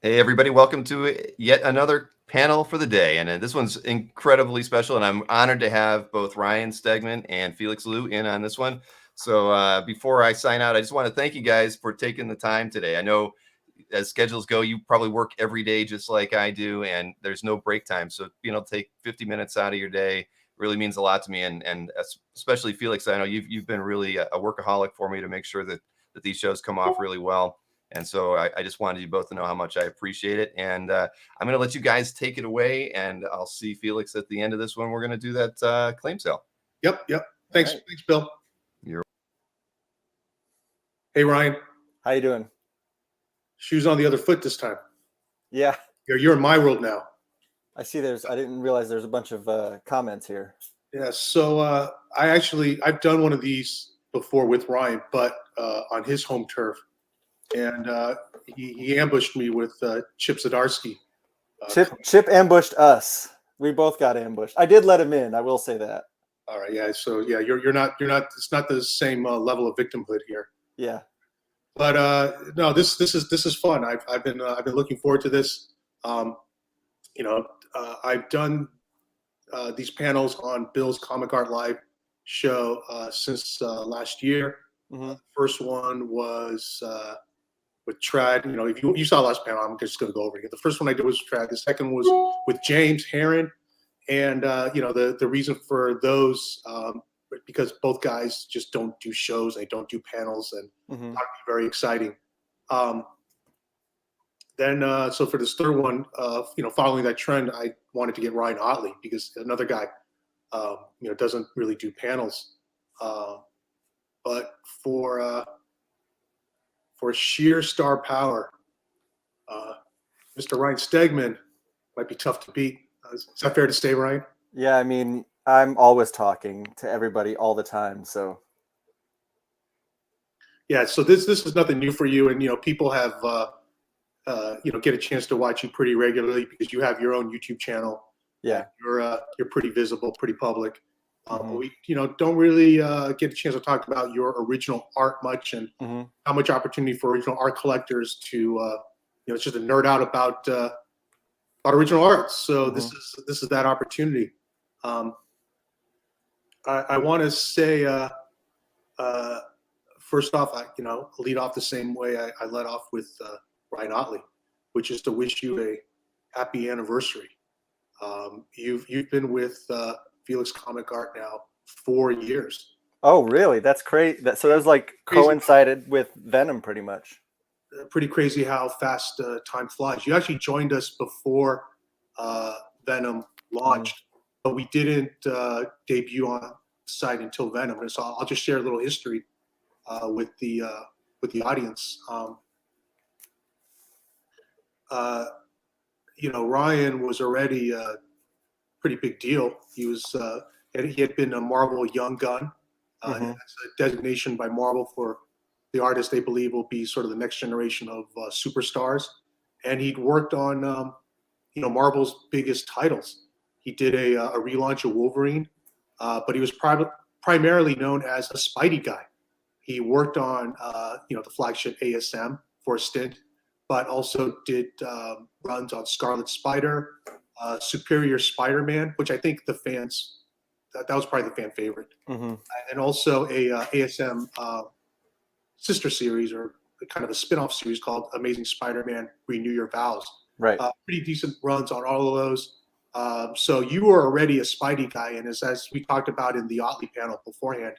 Hey, everybody, welcome to yet another panel for the day. And this one's incredibly special. And I'm honored to have both Ryan Stegman and Felix Liu in on this one. So before I sign out, I just want to thank you guys for taking the time today. I know as schedules go, you probably work every day just like I do, and there's no break time. So being able to take 50 minutes out of your day really means a lot to me. And especially Felix, I know you've been really a workaholic for me to make sure that these shows come off really well. And so I just wanted you both to know how much I appreciate it. And I'm going to let you guys take it away. And I'll see Felix at the end of this one. We're going to do that claim sale. Yep. Thanks, right. Thanks, Bill. You're Hey, Ryan. How you doing? Shoes on the other foot this time. Yeah. You're in my world now. I see I didn't realize there's a bunch of comments here. Yeah. So I've done one of these before with Ryan, but on his home turf. And he ambushed me with Chip Zdarsky. Chip ambushed us. We both got ambushed. I did let him in. I will say that. All right. Yeah. So yeah, you're not. It's not the same level of victimhood here. Yeah. But no, this is fun. I've been looking forward to this. I've done these panels on Bill's Comic Art Live show since last year. Mm-hmm. First one was with Trad. If you saw the last panel, I'm just going to go over it. The first one I did was Trad. The second was with James Heron, and the reason for those because both guys just don't do shows, they don't do panels, and Mm-hmm. that'd be very exciting. Then so for this third one, following that trend, I wanted to get Ryan Otley because another guy, doesn't really do panels, but for sheer star power, Mr. Ryan Stegman might be tough to beat. Is that fair to say, Ryan? Yeah, I mean, I'm always talking to everybody all the time, so. Yeah, so this is nothing new for you, and people have get a chance to watch you pretty regularly because you have your own YouTube channel. Yeah, you're pretty visible, pretty public. Mm-hmm. We don't really get a chance to talk about your original art much, and Mm-hmm. how much opportunity for original art collectors to just to nerd out about original art. So Mm-hmm. this is that opportunity. I want to say first off, lead off the same way I led off with Ryan Otley, which is to wish you a happy anniversary. You've been with Felix Comic Art now 4 years. Oh, really? That's great. So that was like coincided with Venom pretty much. Pretty crazy how fast time flies. You actually joined us before Venom launched, but we didn't debut on site until Venom. And so I'll just share a little history with the audience. Ryan was already a pretty big deal. He had been a Marvel Young Gun. Mm-hmm. That's a designation by Marvel for the artist they believe will be sort of the next generation of superstars. And he'd worked on Marvel's biggest titles. He did a relaunch of Wolverine, but he was primarily known as a Spidey guy. He worked on the flagship ASM for a stint, but also did runs on Scarlet Spider, Superior Spider-Man, which I think the fans that was probably the fan favorite, Mm-hmm. and also a ASM sister series or kind of a spin-off series called Amazing Spider-Man: Renew Your Vows. Right. Pretty decent runs on all of those. So you were already a Spidey guy, and as we talked about in the Otley panel beforehand,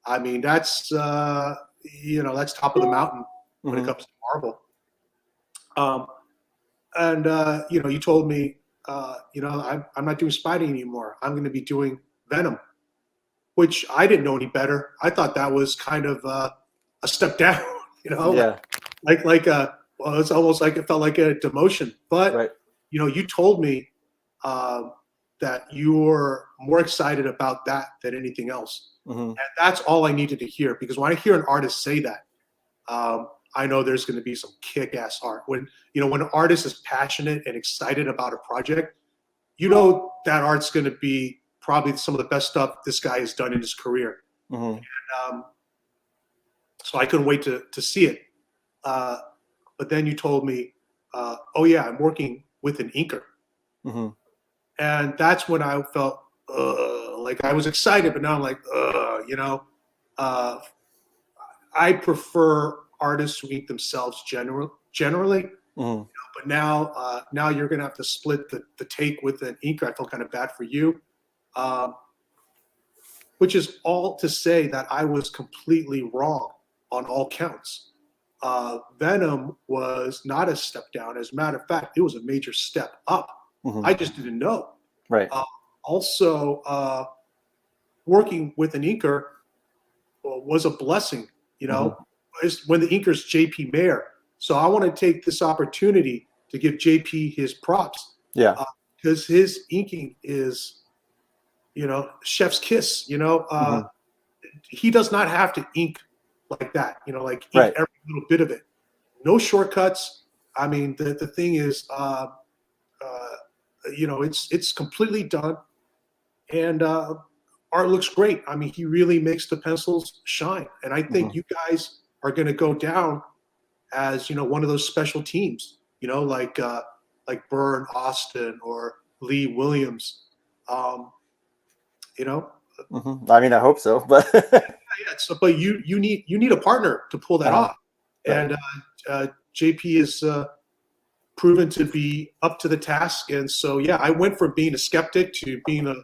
I mean that's that's top of the mountain when Mm-hmm. it comes to Marvel. You told me, I'm not doing Spidey anymore. I'm going to be doing Venom, which I didn't know any better. I thought that was kind of a step down, Yeah. Well, it's almost like it felt like a demotion. But Right. You told me that you were more excited about that than anything else, Mm-hmm. and that's all I needed to hear. Because when I hear an artist say that, I know there's going to be some kick-ass art. When an artist is passionate and excited about a project, that art's going to be probably some of the best stuff this guy has done in his career. Mm-hmm. And, so I couldn't wait to see it. But then you told me oh yeah, I'm working with an inker. Hmm. And that's when I felt like I was excited, but now I'm like, uh, I prefer artists who ink themselves generally. Hmm. But now you're gonna have to split the take with an inker. I felt kind of bad for you, um, which is all to say that I was completely wrong on all counts. Venom was not a step down. As a matter of fact, it was a major step up. Hmm. I just didn't know. Right. Also, working with an inker was a blessing. You Hmm. know, when the inker's JP Mayer. So I want to take this opportunity to give JP his props Yeah. because his inking is, chef's kiss. Hmm. He does not have to ink like that. Like ink Right. every little bit of it. No shortcuts. I mean, the thing is, it's completely done, and art looks great. I mean, he really makes the pencils shine, and I think Hmm. you guys are going to go down as one of those special teams. Like Byrne Austin or Lee Williams. Um, you know, Hmm. I mean, I hope so, but yeah. So, but you need a partner to pull that uh-huh. off, Right. and JP is proven to be up to the task. And so, yeah, I went from being a skeptic to being an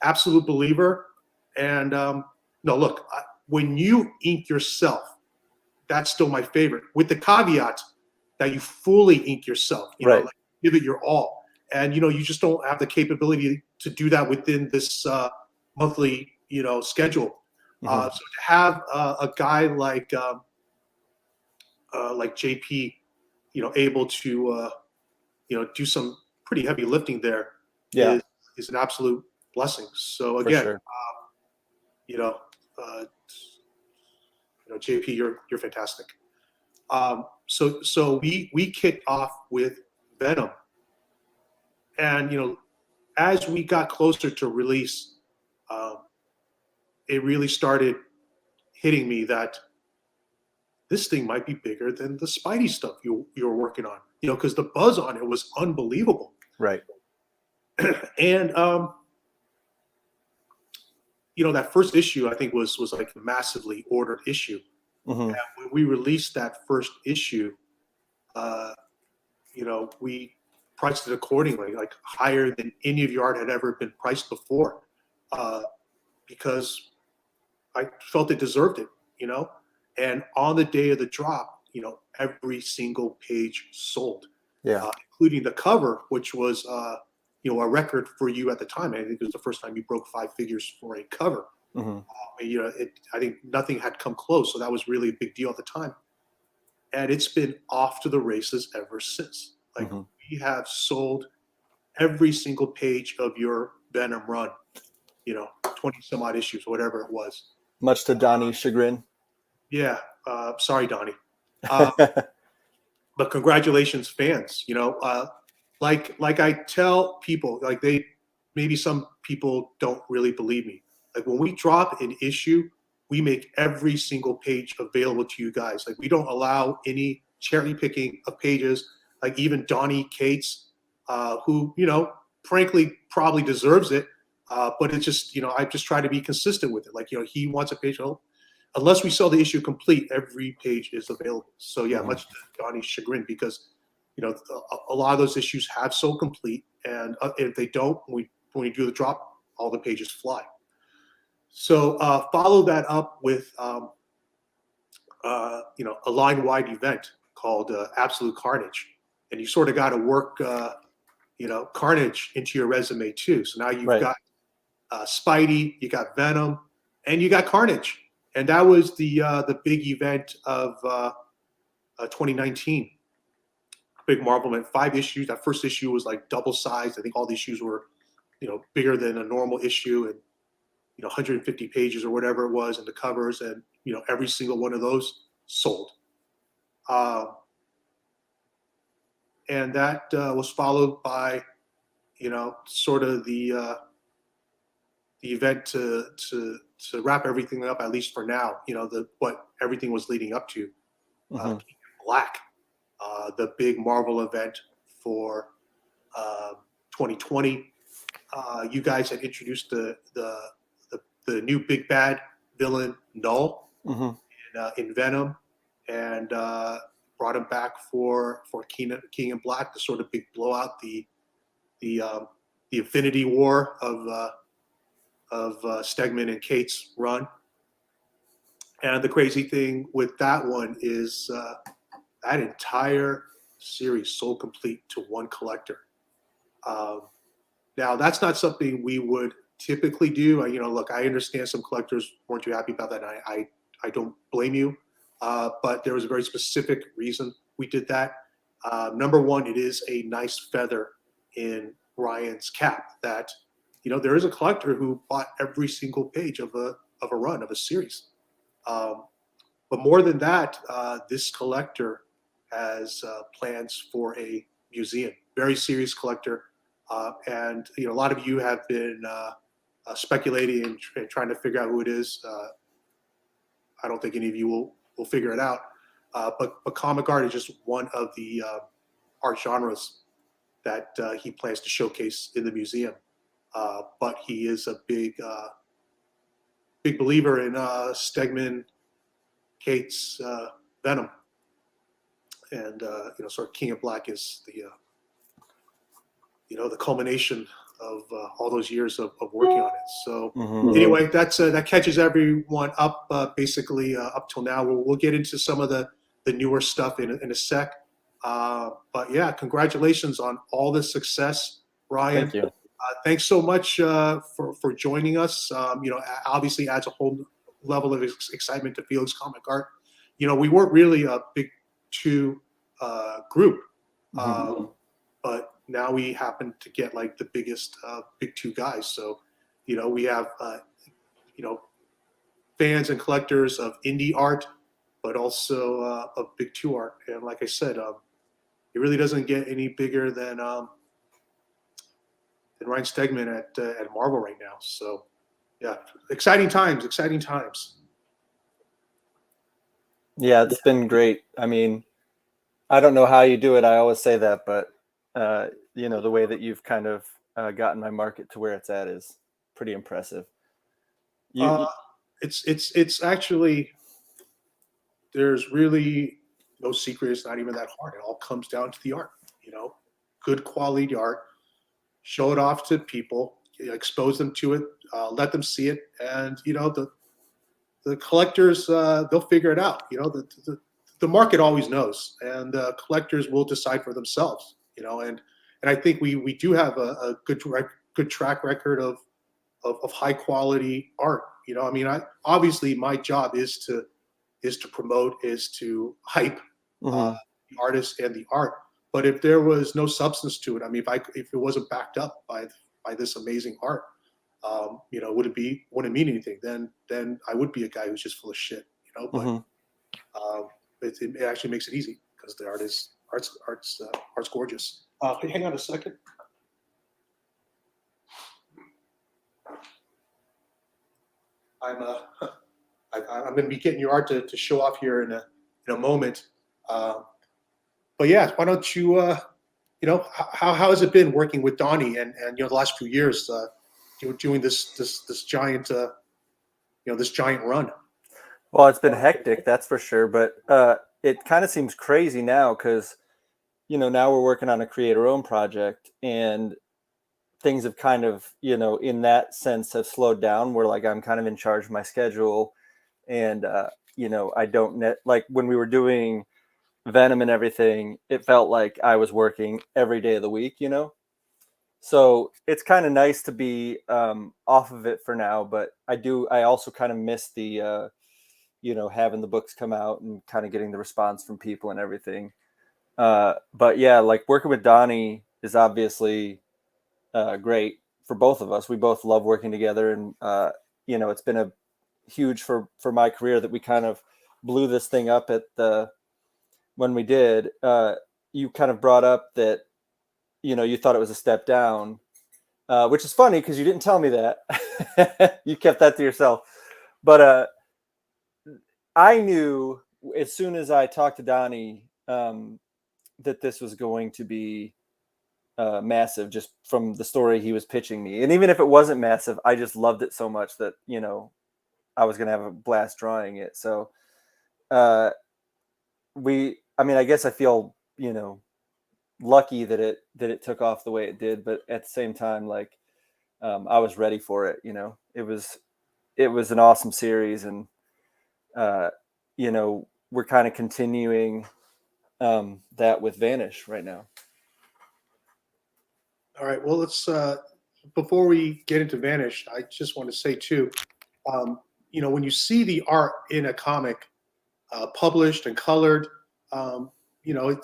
absolute believer. And no, look, when you ink yourself, that's still my favorite, with the caveat that you fully ink yourself. Right. Like give it your all. And you just don't have the capability to do that within this monthly schedule. Hmm. So to have a guy like JP, able to do some pretty heavy lifting there Yeah, is an absolute blessing. So for again, sure. you know, uh, JP, you're fantastic. So we kicked off with Venom, and as we got closer to release, um, it really started hitting me that this thing might be bigger than the Spidey stuff you were working on. Because the buzz on it was unbelievable. Right. And that first issue I think was like a massively ordered issue. Hmm. When we released that first issue, we priced it accordingly, like higher than any of your art had ever been priced before, uh, because I felt it deserved it. And on the day of the drop, every single page sold, Yeah. including the cover, which was a record for you at the time. I think it was the first time you broke 5 figures for a cover. Hmm. I think nothing had come close, so that was really a big deal at the time. And it's been off to the races ever since. Like Hmm. we have sold every single page of your Venom run, 20 some odd issues, whatever it was. Much to Donnie's chagrin. Yeah, sorry, Donnie. Uh, but congratulations, fans. Like I tell people, like maybe some people don't really believe me. Like when we drop an issue, we make every single page available to you guys. Like we don't allow any cherry picking of pages. Like even Donnie Cates, who frankly probably deserves it, but it's just I just try to be consistent with it. Like he wants a page. Unless we sell the issue complete, every page is available. So yeah, Hmm. much to Donnie's chagrin, because a lot of those issues have sold complete, and if they don't, when we do the drop, all the pages fly. So follow that up with a line wide event called Absolute Carnage, and you sort of got to work Carnage into your resume too. So now you've Right. got Spidey, you got Venom, and you got Carnage, and that was the big event of 2019. Big Marvel event, 5 issues. That first issue was like double sized. I think all the issues were bigger than a normal issue, and 150 pages or whatever it was, and the covers, and every single one of those sold. Uh, and that was followed by sort of the event to wrap everything up, at least for now. What everything was leading up to, Hmm. Black. the big Marvel event for 2020. You guys had introduced the new big bad villain Null in Venom, and brought him back for King in Black, the sort of big blowout, the Infinity War of Stegman and Kate's run. And the crazy thing with that one is that entire series sold complete to one collector. Now, that's not something we would typically do. Look, I understand some collectors weren't too happy about that. And I don't blame you, but there was a very specific reason we did that. Number one, it is a nice feather in Ryan's cap that there is a collector who bought every single page of a run of a series. But more than that, this collector has plans for a museum. Very serious collector, and a lot of you have been speculating and trying to figure out who it is. I don't think any of you will figure it out. But comic art is just one of the art genres that he plans to showcase in the museum. But he is a big believer in Stegman, Kate's Venom, and sort of King of Black is the culmination of all those years of working on it. So anyway, that catches everyone up basically up till now. We'll get into some of the newer stuff in a sec. But yeah, congratulations on all the success, Ryan. Thank you. Thanks so much for joining us. Obviously adds a whole level of excitement to Felix Comic Art. We weren't really a big two group, but now we happen to get like the biggest big two guys. So, we have fans and collectors of indie art, but also of big two art. And like I said, it really doesn't get any bigger than Ryan Stegman at Marvel right now. So, yeah, exciting times. Yeah, it's been great. I mean, I don't know how you do it. I always say that, but the way that you've kind of gotten my market to where it's at is pretty impressive. It's actually, there's really no secret. It's not even that hard. It all comes down to the art. Good quality art. Show it off to people, expose them to it, let them see it, and the collectors they'll figure it out. The market always knows, and collectors will decide for themselves. And I think we do have a good track record of high quality art. Obviously my job is to promote, is to hype the artist and the art. But if there was no substance to it, if it wasn't backed up by this amazing art, wouldn't mean anything. Then I would be a guy who's just full of shit. But it actually makes it easy because the art's gorgeous. Hang on a second. I'm going to be getting your art to show off here in a moment. But yeah, why don't you, how has it been working with Donnie and the last few years, doing this giant, this giant run? Well, it's been hectic, that's for sure. But it kind of seems crazy now because, now we're working on a creator-owned project and things have kind of, in that sense have slowed down where like I'm kind of in charge of my schedule. And, I don't like when we were doing Venom and everything, it felt like I was working every day of the week, so it's kind of nice to be off of it for now. But I also kind of miss the having the books come out and kind of getting the response from people and everything. But yeah, like working with Donnie is obviously great for both of us. We both love working together, and it's been a huge for my career that we kind of blew this thing up at when we did. You kind of brought up that, you thought it was a step down, which is funny because you didn't tell me that. You kept that to yourself. But I knew as soon as I talked to Donnie, that this was going to be massive just from the story he was pitching me. And even if it wasn't massive, I just loved it so much that, you know, I was going to have a blast drawing it. So I mean, I guess I feel, you know, lucky that it took off the way it did, but at the same time, like, I was ready for it. You know, it was an awesome series, and you know, we're kind of continuing that with Vanish right now. All right. Well, let's before we get into Vanish, I just want to say too, you know, when you see the art in a comic published and colored, you know,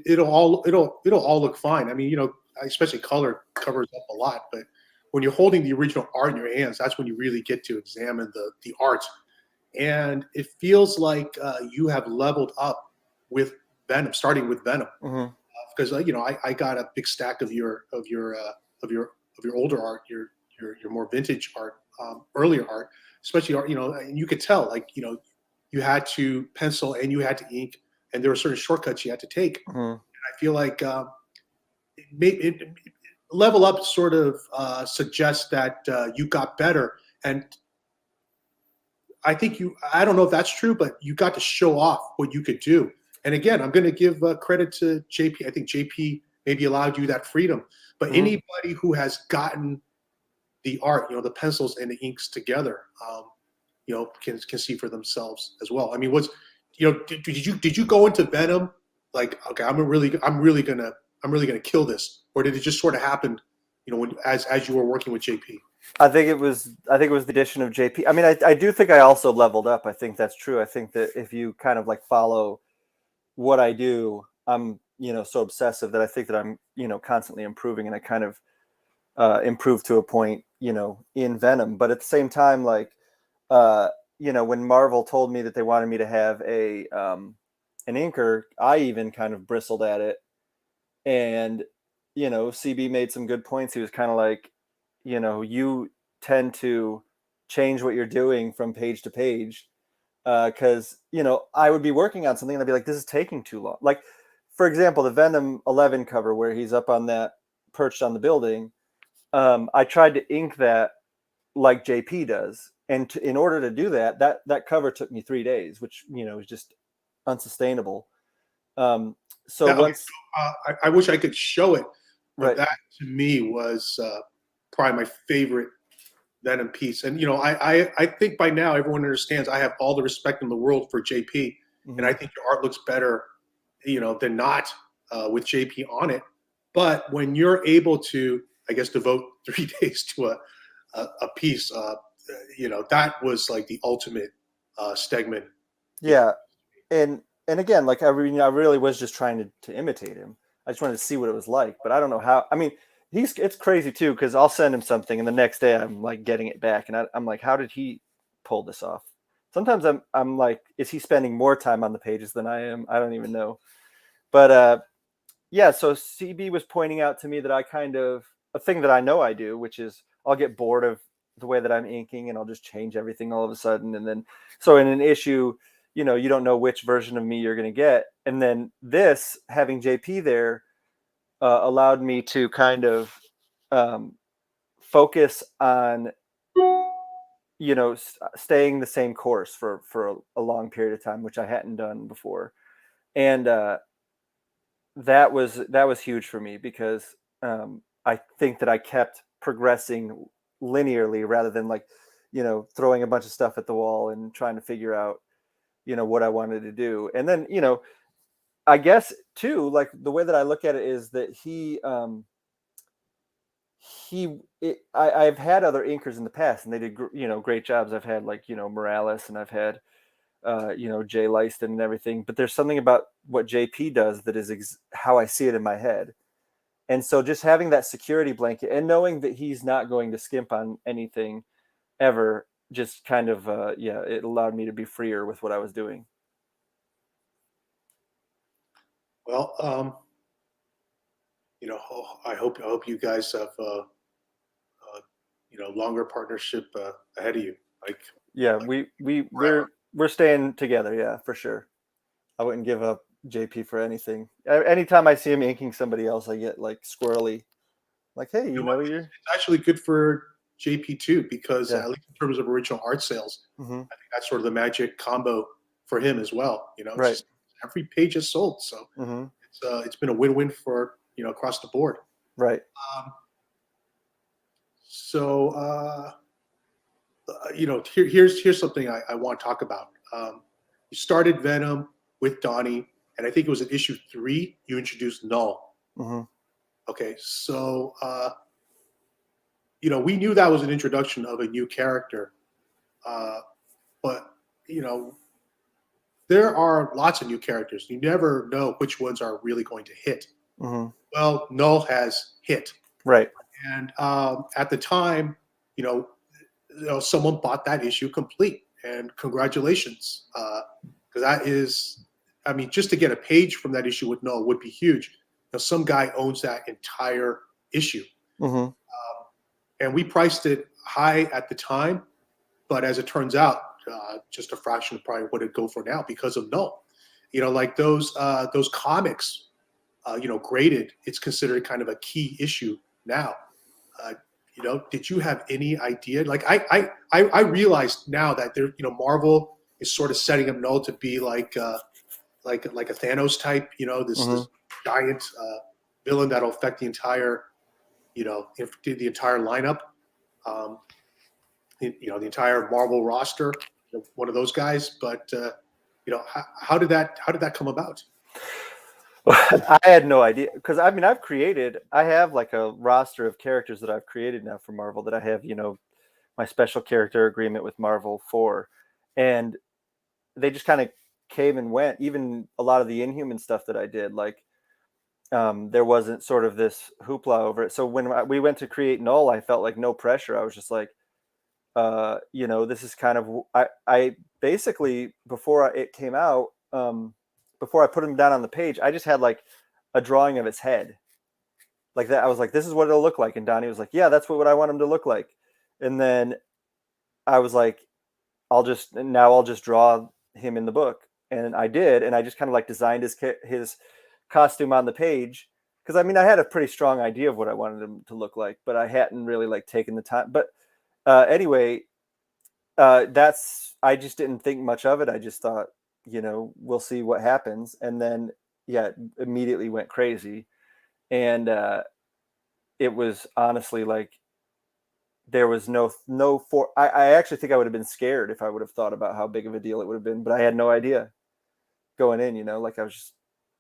it'll all look fine. I mean, you know, especially color covers up a lot, but when you're holding the original art in your hands, that's when you really get to examine the art. And it feels like you have leveled up with Venom, starting with Venom, Mm-hmm. because you know I got a big stack of your older art, your more vintage art, earlier art, especially art. You know, and you could tell, like, you know, you had to pencil and you had to ink, and there were certain shortcuts you had to take. Mm-hmm. I feel like level up sort of suggests that you got better, and I think I don't know if that's true, but you got to show off what you could do. And again, I'm going to give credit to JP. I think JP maybe allowed you that freedom. But Mm-hmm. anybody who has gotten the art, you know, the pencils and the inks together, you know, can see for themselves as well. I mean, you know, did you go into Venom like, okay, I'm really gonna kill this, or did it just sort of happen, you know, as you were working with JP? I think it was the addition of JP. I mean, I do think I also leveled up. I think that's true. I think that if you kind of like follow what I do, I'm, you know, so obsessive that I think that I'm, you know, constantly improving, and I kind of improved to a point, you know, in Venom. But at the same time, like, you know, when Marvel told me that they wanted me to have an inker, I even kind of bristled at it. And, you know, CB made some good points. He was kind of like, you know, you tend to change what you're doing from page to page, because, you know, I would be working on something and I'd be like, this is taking too long. Like, for example, the Venom 11 cover where he's up on that, perched on the building. I tried to ink that like JP does, and in order to do that cover took me 3 days, which, you know, is just unsustainable. So Okay, once, I wish I could show it, but right, that to me was probably my favorite Venom piece. And you know, I think by now everyone understands I have all the respect in the world for JP, and mm-hmm. I think your art looks better, you know, than not with JP on it. But when you're able to, I guess, devote 3 days to a piece, you know, that was like the ultimate Stegman. Yeah, and again, like, I mean, I really was just trying to imitate him. I just wanted to see what it was like, but I don't know how. I mean, it's crazy too, because I'll send him something and the next day I'm like getting it back, and I'm like, how did he pull this off? Sometimes I'm like, is he spending more time on the pages than I am? I don't even know. But yeah, so CB was pointing out to me that I kind of, a thing that I know I do, which is I'll get bored of the way that I'm inking and I'll just change everything all of a sudden. And then, so in an issue, you know, you don't know which version of me you're going to get. And then this, having JP there, allowed me to kind of focus on, you know, staying the same course for a long period of time, which I hadn't done before. And that was huge for me, because I think that I kept progressing linearly rather than, like, you know, throwing a bunch of stuff at the wall and trying to figure out, you know, what I wanted to do. And then, you know, I guess too, like, the way that I look at it is that I've had other inkers in the past and they did, you know, great jobs. I've had, like, you know, Morales, and I've had you know, Jay Lyston and everything, but there's something about what JP does that is how I see it in my head. And so just having that security blanket and knowing that he's not going to skimp on anything ever, just kind of, yeah, it allowed me to be freer with what I was doing. Well, you know, I hope you guys have you know, longer partnership ahead of you. Yeah, we're staying together. Yeah, for sure. I wouldn't give up JP for anything. Anytime I see him inking somebody else, I get like squirrely. Like, hey, you know, you're It's actually good for JP too, because Yeah. at least in terms of original art sales, Mhm. I think that's sort of the magic combo for him as well. You know, it's Right. just every page is sold, so Mhm. it's been a win-win for across the board. Right. Um, so here's something I want to talk about. You started Venom with Donnie, and I think it was in issue 3 you introduced Null. Mhm. Okay, so we knew that was an introduction of a new character, but there are lots of new characters. You never know which ones are really going to hit. Mhm. Well, Null has hit, Right. and at the time, you know, someone bought that issue complete, and congratulations, because that is, I mean, just to get a page from that issue with Null would be huge. Some guy owns that entire issue, Mhm. and we priced it high at the time, but as it turns out, just a fraction of probably what it'd go for now because of Null. Like those comics, graded, it's considered kind of a key issue now. Uh, did you have any idea? Like I realized now that Marvel is sort of setting up Null to be like a Thanos type, this Mhm. giant villain that'll affect the entire, the entire lineup, um, the entire Marvel roster, one of those guys. But how did that come about? I had no idea, because I mean I have like a roster of characters that I've created now for Marvel that I have, my special character agreement with Marvel for, and they just kind of came and went. Even a lot of the Inhuman stuff that I did, like there wasn't sort of this hoopla over it. So when we went to create Null, I felt like no pressure. I was just like, this is kind of I basically before it came out, before I put him down on the page, I just had like a drawing of his head like that. I was like, this is what it'll look like, and Donnie was like, yeah, that's what I want him to look like. And then I was like, I'll just draw him in the book, and I did, and I just kind of like designed his costume on the page, because I mean I had a pretty strong idea of what I wanted him to look like, but I hadn't really like taken the time. But anyway, I just didn't think much of it. I just thought, we'll see what happens, and then yeah, it immediately went crazy, and it was honestly like there was I actually think I would have been scared if I would have thought about how big of a deal it would have been, but I had no idea going in, like I was just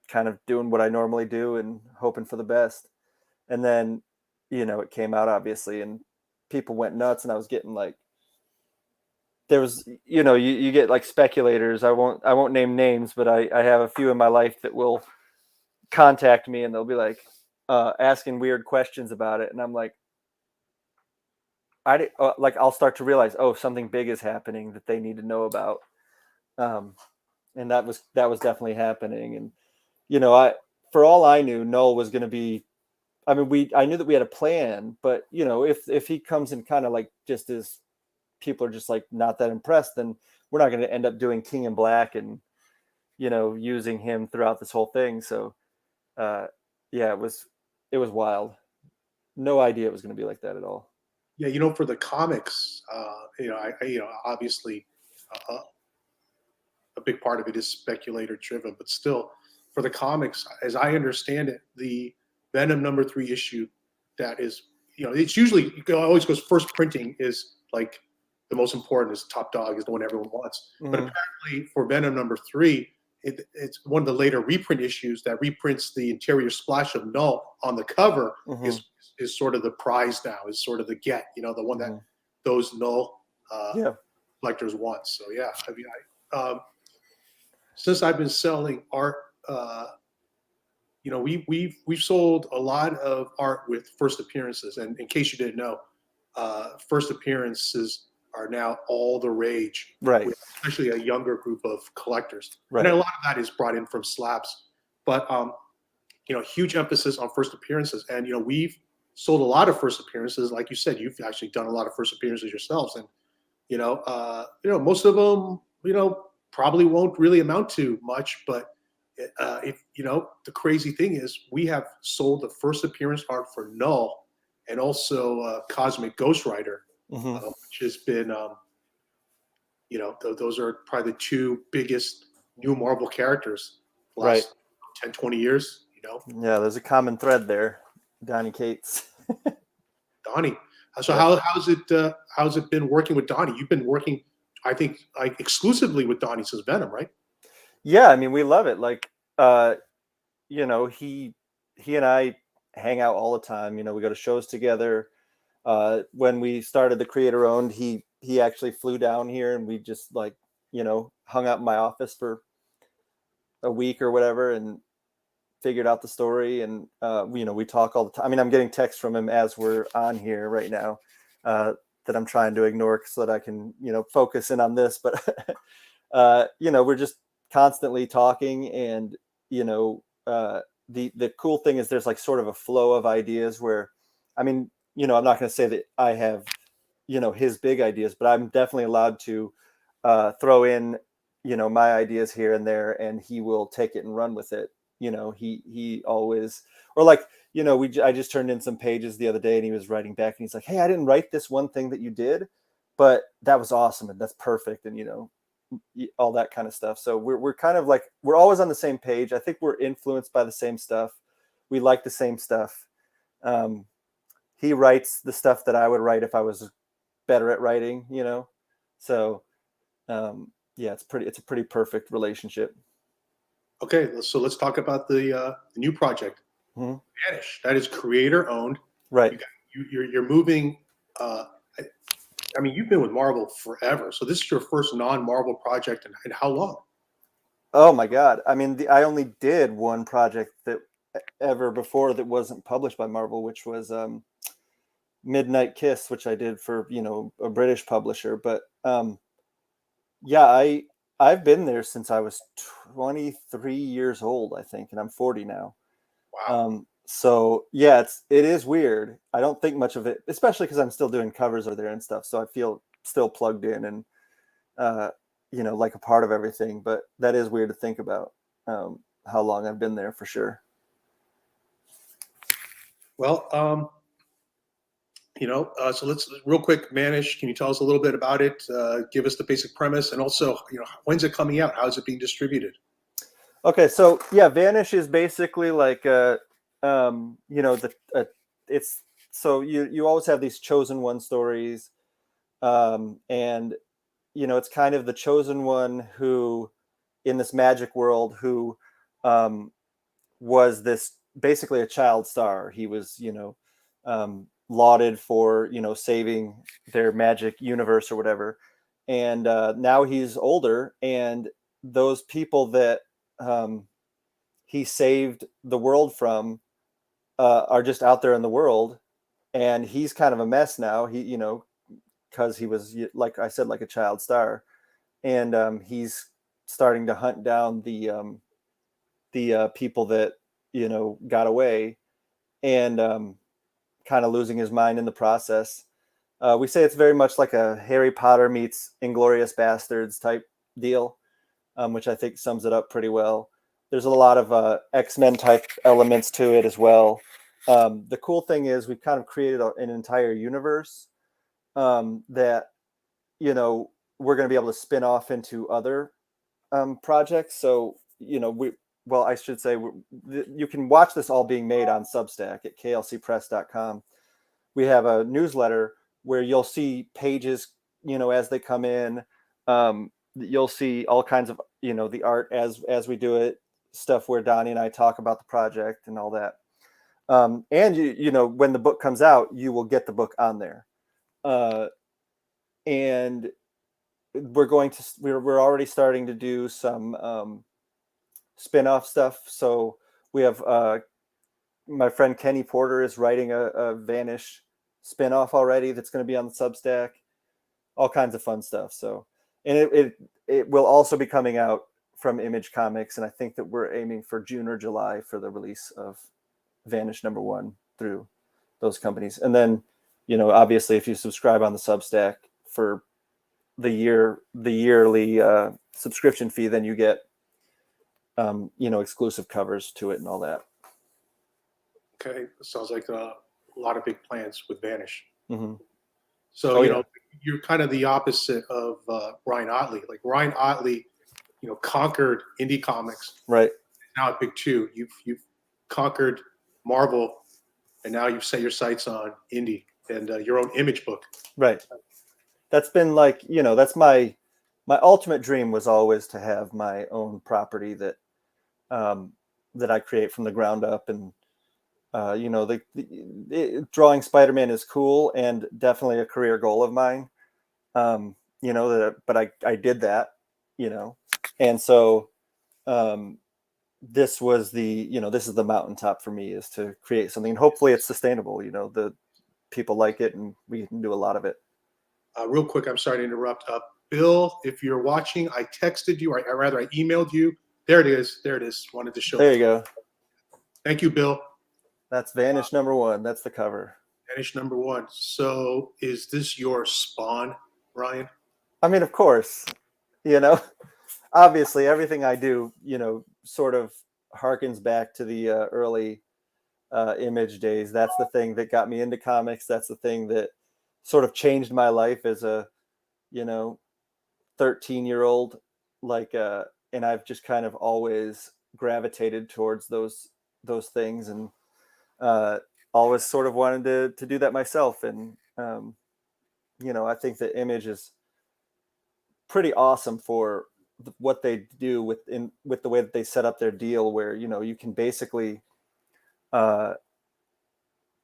kind of doing what I normally do and hoping for the best. And then, it came out obviously, and people went nuts, and I was getting like, there was, you get like speculators. I won't name names, but I have a few in my life that will contact me, and they'll be like asking weird questions about it. And I'm like, I'll start to realize, oh, something big is happening that they need to know about. And that was definitely happening. And, for all I knew, Null was going to be, I mean, I knew that we had a plan, but if he comes in kind of like just as people are just like not that impressed, then we're not going to end up doing King in Black and, using him throughout this whole thing. So, yeah, it was wild. No idea it was going to be like that at all. Yeah, for the comics, obviously, a big part of it is speculator driven, but still, for the comics, as I understand it, the Venom #3 issue that is, it's usually it always goes first printing is like the most important, is top dog, is the one everyone wants. Mm-hmm. But apparently for Venom #3, it's one of the later reprint issues that reprints the interior splash of Null on the cover. Mm-hmm. is sort of the prize now, is sort of the get, the one that those Null collectors want. So yeah, I mean, since I've been selling art, we've sold a lot of art with first appearances. And in case you didn't know, first appearances are now all the rage, right? With especially a younger group of collectors, right. And a lot of that is brought in from slabs. But huge emphasis on first appearances, and we've sold a lot of first appearances. Like you said, you've actually done a lot of first appearances yourselves, and most of them, probably won't really amount to much, but if you know, the crazy thing is we have sold the first appearance art for Null and also Cosmic Ghost Rider, which has been, you know, those are probably the two biggest new Marvel characters last 10, 20 years, you know? Yeah, there's a common thread there. Donny Cates. Donnie. So Yeah. how's it been working with Donnie? You've been working, I think, like exclusively with Donnie since Venom, right? Yeah, I mean, we love it. Like, you know, he and I hang out all the time. You know, we go to shows together. When we started the creator owned, he actually flew down here and we just like, you know, hung out in my office for a week or whatever and figured out the story. And you know, we talk all the time. I mean, I'm getting texts from him as we're on here right now that I'm trying to ignore so that I can, you know, focus in on this. But you know, we're just constantly talking, and you know, the cool thing is there's like sort of a flow of ideas where, I mean, you know, I'm not going to say that I have, you know, his big ideas, but I'm definitely allowed to throw in, you know, my ideas here and there, and he will take it and run with it. You know, he always, or like, you know, I just turned in some pages the other day and he was writing back and he's like, hey, I didn't write this one thing that you did, but that was awesome and that's perfect. And, you know, all that kind of stuff. So we're kind of like, we're always on the same page. I think we're influenced by the same stuff. We like the same stuff. He writes the stuff that I would write if I was better at writing, you know? So, yeah, it's a pretty perfect relationship. Okay, so let's talk about the new project, Vanish. That is creator owned. Right. You're moving. I mean, you've been with Marvel forever, so this is your first non-Marvel project in how long? Oh my God. I mean, I only did one project that ever before that wasn't published by Marvel, which was Midnight Kiss, which I did for, you know, a British publisher. But yeah, I've been there since I was 23 years old, I think, and I'm 40 now. Wow. So yeah, it is weird. I don't think much of it, especially because I'm still doing covers over there and stuff. So I feel still plugged in and you know, like a part of everything. But that is weird to think about, how long I've been there for sure. Well, you know, so let's real quick, Vanish. Can you tell us a little bit about it? Give us the basic premise, and also, you know, when's it coming out? How is it being distributed? Okay, so yeah, Vanish is basically like you know, it's so you always have these chosen one stories, and you know, it's kind of the chosen one who, in this magic world, who was this basically a child star. He was, you know, lauded for, you know, saving their magic universe or whatever, and now he's older, and those people that he saved the world from are just out there in the world, and he's kind of a mess now. He, you know, because he was, like I said, like a child star, and he's starting to hunt down the people that, you know, got away, and kind of losing his mind in the process. We say it's very much like a Harry Potter meets Inglorious Bastards type deal, which I think sums it up pretty well. There's a lot of X-Men type elements to it as well. The cool thing is we've kind of created an entire universe that, you know, we're going to be able to spin off into other projects. So, you know, well, I should say, you can watch this all being made on Substack at klcpress.com. We have a newsletter where you'll see pages, you know, as they come in. You'll see all kinds of, you know, the art as we do it, stuff where Donnie and I talk about the project and all that. And you know, when the book comes out, you will get the book on there. And we're already starting to do some spin-off stuff. So we have my friend Kenny Porter is writing a Vanish spin-off already that's going to be on the Substack. All kinds of fun stuff. So, and it will also be coming out from Image Comics, and I think that we're aiming for June or July for the release of Vanish #1 through those companies. And then, you know, obviously, if you subscribe on the Substack for the yearly subscription fee, then you get exclusive covers to it and all that. Okay, sounds like a lot of big plans with Vanish. Mm-hmm. So Oh, you yeah. know, you're kind of the opposite of Ryan Otley. Like Ryan Otley, conquered indie comics. Right. Now at Big Two, you've conquered Marvel, and now you've set your sights on indie and your own Image book. Right. That's been like, that's my ultimate dream was always to have my own property that that I create from the ground up. And drawing Spider-Man is cool and definitely a career goal of mine. But I did that, and so this was this is the mountaintop for me, is to create something, and hopefully it's sustainable. The people like it, and we can do a lot of it. Real quick, I'm sorry to interrupt. Bill, if you're watching, I texted you, or rather, I emailed you. There it is. There it is. Wanted to show. There you go. Thank you, Bill. That's Vanish #1. That's the cover. Vanish #1. So, is this your Spawn, Ryan? I mean, of course, obviously everything I do, sort of harkens back to the early Image days. That's the thing that got me into comics. That's the thing that sort of changed my life as a 13-year-old, and I've just kind of always gravitated towards those things, and always sort of wanted to do that myself. And I think that Image is pretty awesome for what they do with the way that they set up their deal, where you can basically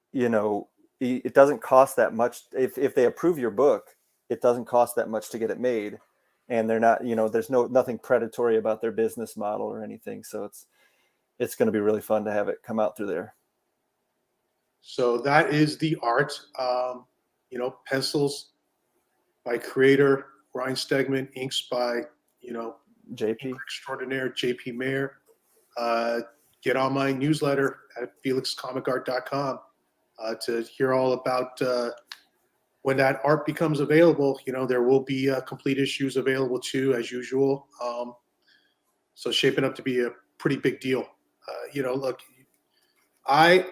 it doesn't cost that much if they approve your book. It doesn't cost that much to get it made, and they're not, there's nothing predatory about their business model or anything. So it's going to be really fun to have it come out through there. So that is the art. Pencils by creator Ryan Stegman, inks by JP extraordinaire JP Mayer. Get on my newsletter at felixcomicart.com to hear all about when that art becomes available. There will be complete issues available too, as usual. So shaping up to be a pretty big deal. Look, I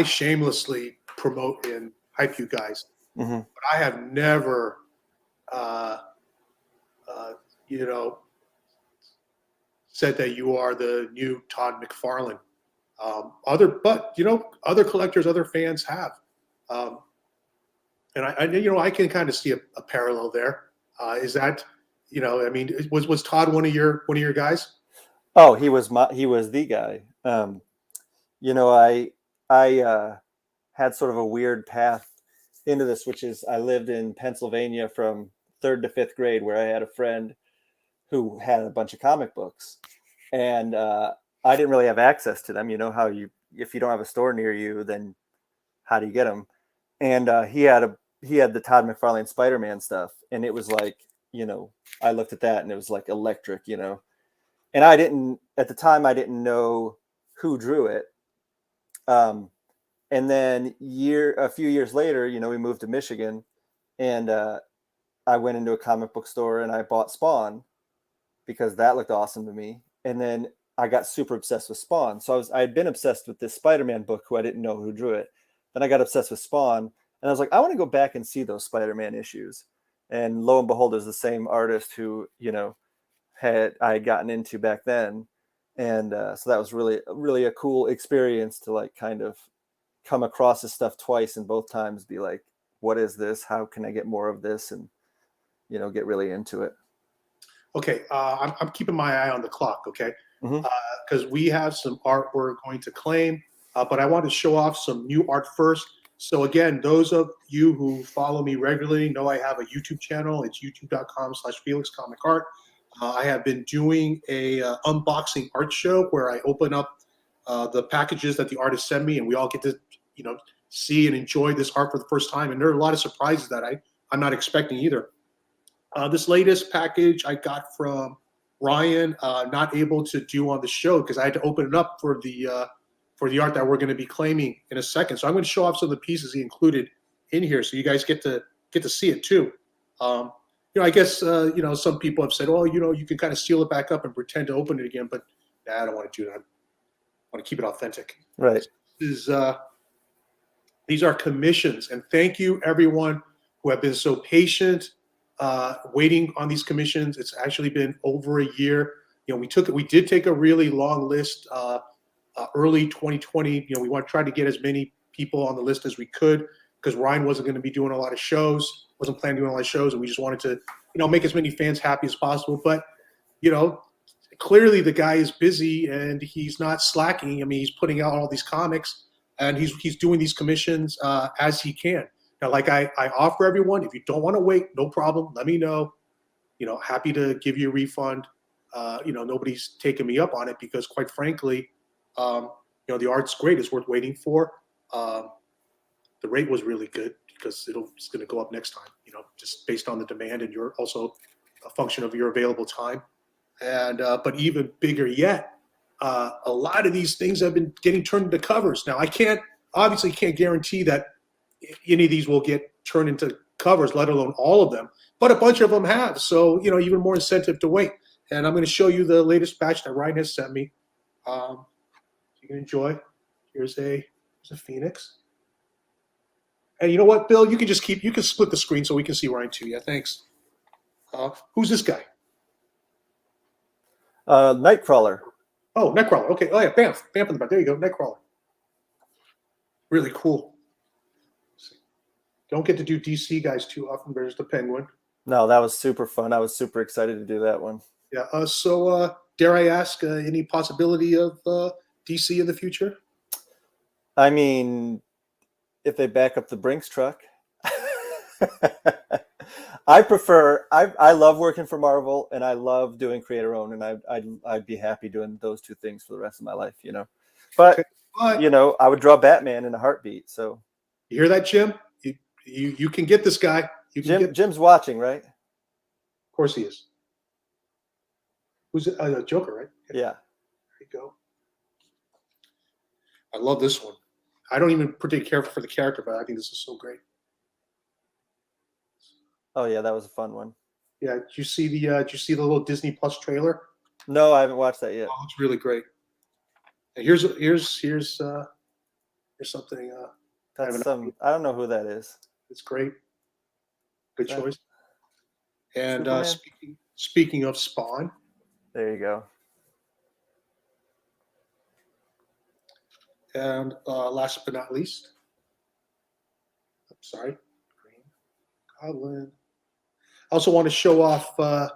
shamelessly promote and hype you guys, Mm-hmm. but I have never, said that you are the new Todd McFarlane. Other collectors, other fans have, and I can kind of see a parallel there. Is that, was Todd one of your guys? Oh, he was the guy. I had sort of a weird path into this, which is I lived in Pennsylvania from 3rd to 5th grade, where I had a friend who had a bunch of comic books, and I didn't really have access to them. How if you don't have a store near you, then how do you get them? And he had the Todd McFarlane Spider-Man stuff, and it was like, I looked at that and it was like electric, and at the time I didn't know who drew it. And then a few years later, we moved to Michigan, and I went into a comic book store and I bought Spawn because that looked awesome to me. And then I got super obsessed with Spawn. So I had been obsessed with this Spider-Man book, who I didn't know who drew it. Then I got obsessed with Spawn, and I was like, I want to go back and see those Spider-Man issues. And lo and behold, there's the same artist who, I had gotten into back then. And so that was really, really a cool experience to like kind of come across this stuff twice, and both times be like, what is this? How can I get more of this? And, get really into it. Okay. I'm keeping my eye on the clock. Okay. Mm-hmm. Because we have some art we're going to claim, but I want to show off some new art first. So again, those of you who follow me regularly know I have a YouTube channel. It's youtube.com/FelixComicArt. I have been doing a unboxing art show where I open up the packages that the artists send me, and we all get to, see and enjoy this art for the first time. And there are a lot of surprises that I'm not expecting either. This latest package I got from Ryan, not able to do on the show because I had to open it up for the art that we're going to be claiming in a second. So I'm going to show off some of the pieces he included in here, so you guys get to see it too. I guess some people have said, oh, you can kind of seal it back up and pretend to open it again, but I don't want to do that. I want to keep it authentic. Right. These are commissions, and thank you everyone who have been so patient waiting on these commissions. It's actually been over a year. We did take a really long list early 2020. We want to try to get as many people on the list as we could, because Ryan wasn't going to be doing a lot of shows, wasn't planning to do a lot of shows, and we just wanted to, make as many fans happy as possible. But, clearly the guy is busy and he's not slacking. I mean, he's putting out all these comics and he's doing these commissions as he can. Now, like I offer everyone, if you don't want to wait, no problem. Let me know. Happy to give you a refund. Nobody's taken me up on it because, quite frankly, the art's great. It's worth waiting for. The rate was really good because it's going to go up next time, just based on the demand, and you're also a function of your available time. And but even bigger yet, a lot of these things have been getting turned into covers. Now, I obviously can't guarantee that any of these will get turned into covers, let alone all of them, but a bunch of them have. So, even more incentive to wait. And I'm going to show you the latest batch that Ryan has sent me. You can enjoy. Here's a Phoenix. And you know what, Bill? You can split the screen so we can see Ryan too. Yeah, thanks. Who's this guy? Nightcrawler. Oh, Nightcrawler. Okay. Oh yeah, Bamf in the back. There you go, Nightcrawler. Really cool. Don't get to do DC guys too often. There's the Penguin. No, that was super fun. I was super excited to do that one. Yeah. So dare I ask any possibility of DC in the future? I mean, if they back up the Brinks truck. I love working for Marvel, and I love doing creator own, and I'd be happy doing those two things for the rest of my life, But, okay. I would draw Batman in a heartbeat. So you hear that, Jim? You can get this guy. Jim's watching, right? Of course he is. Who's a Joker, right? Yeah. There you go. I love this one. I don't even particularly care for the character, but I think this is so great. Oh yeah, that was a fun one. Yeah, did you see the little Disney Plus trailer? No, I haven't watched that yet. Oh, it's really great. And here's something. That's I don't know who that is. It's great. Good choice. And Superman? speaking of Spawn, there you go. And last but not least, I'm sorry, Green Goblin. I also want to show off a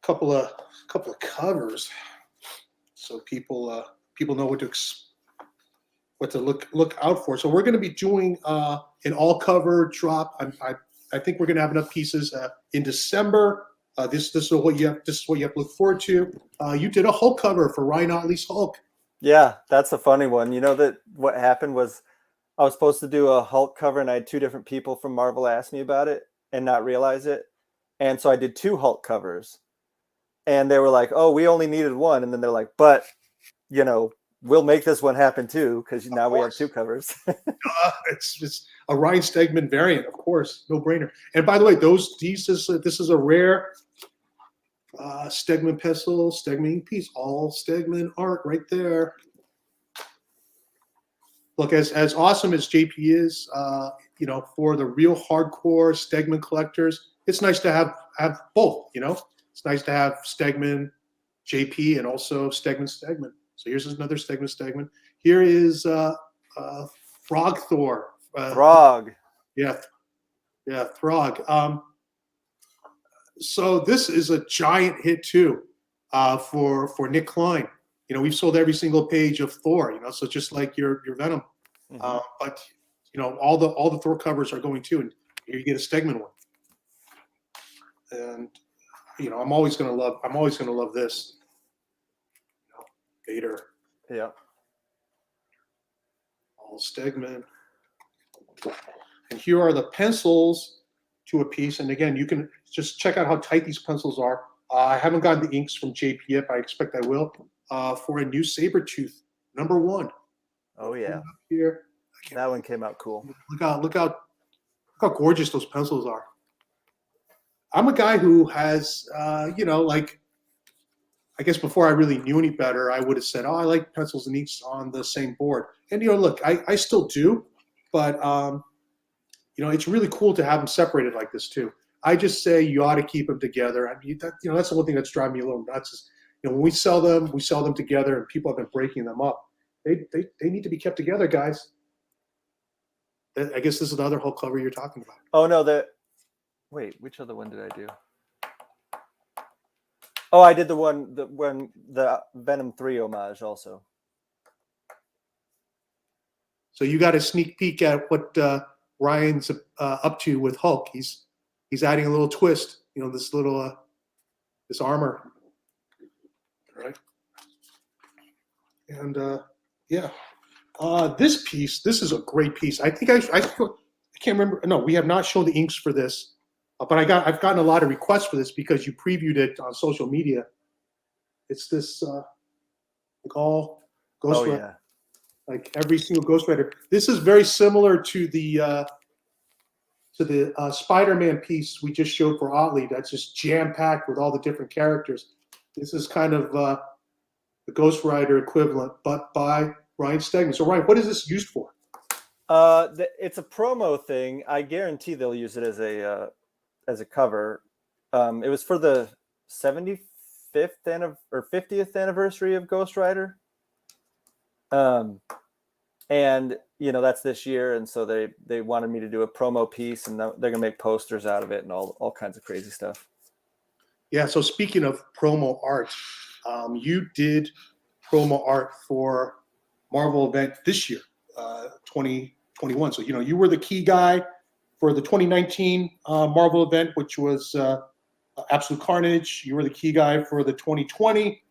couple of covers, so people know what to look out for. So we're going to be doing an all cover drop. I think we're going to have enough pieces in December. This is what you have to look forward to. You did a Hulk cover for Ryan Otley's Hulk. Yeah, that's a funny one. That what happened was I was supposed to do a Hulk cover, and I had two different people from Marvel ask me about it and not realize it. And so I did two Hulk covers, and they were like, oh, we only needed one. And then they're like, but, we'll make this one happen too, because now we have two covers. It's a Ryan Stegman variant, of course, no brainer. And by the way, this is a rare Stegman pencil, Stegman piece, all Stegman art right there. Look, as awesome as JP is, for the real hardcore Stegman collectors, it's nice to have both. It's nice to have Stegman, JP, and also Stegman. So here's another Stegman. Here is Frog Thor. Throg. Yeah, Throg. So this is a giant hit too for Nick Klein. We've sold every single page of Thor. So just like your Venom, but all the Thor covers are going too, and here you get a Stegman one. And I'm always gonna love this. Vader. Yeah. All Stegman. And here are the pencils to a piece. And again, you can just check out how tight these pencils are. I haven't gotten the inks from JP yet, but I expect I will. For a new Sabretooth, #1. Oh yeah. Here. That one came out cool. Look how gorgeous those pencils are. I'm a guy who has, like, I guess before I really knew any better, I would have said, oh, I like pencils and inks on the same board. And, look, I still do, but, it's really cool to have them separated like this too. I just say you ought to keep them together. I mean, that's the one thing that's driving me a little nuts is, when we sell them together, and people have been breaking them up. They need to be kept together, guys. I guess this is the other whole cover you're talking about. Oh no, wait, which other one did I do? Oh, I did the Venom 3 homage also. So you got a sneak peek at what Ryan's up to with Hulk. He's adding a little twist. This little this armor. Right. And this piece, this is a great piece. I think I can't remember. No, we have not shown the inks for this, but I've gotten a lot of requests for this because you previewed it on social media. It's this like all Ghost Rider, like every single Ghost Rider. This is very similar to the Spider-Man piece we just showed for Otley. That's just jam-packed with all the different characters. This is kind of the Ghost Rider equivalent, but by Ryan Stegman. So, Ryan, what is this used for? It's a promo thing. I guarantee they'll use it as a cover. It was for the 75th or 50th anniversary of Ghost Rider. And that's this year, and so they wanted me to do a promo piece, and they're gonna make posters out of it and all kinds of crazy stuff. Yeah. So speaking of promo art, you did promo art for Marvel event this year, 2021. So you were the key guy for the 2019 Marvel event, which was Absolute Carnage. You were the key guy for the 2020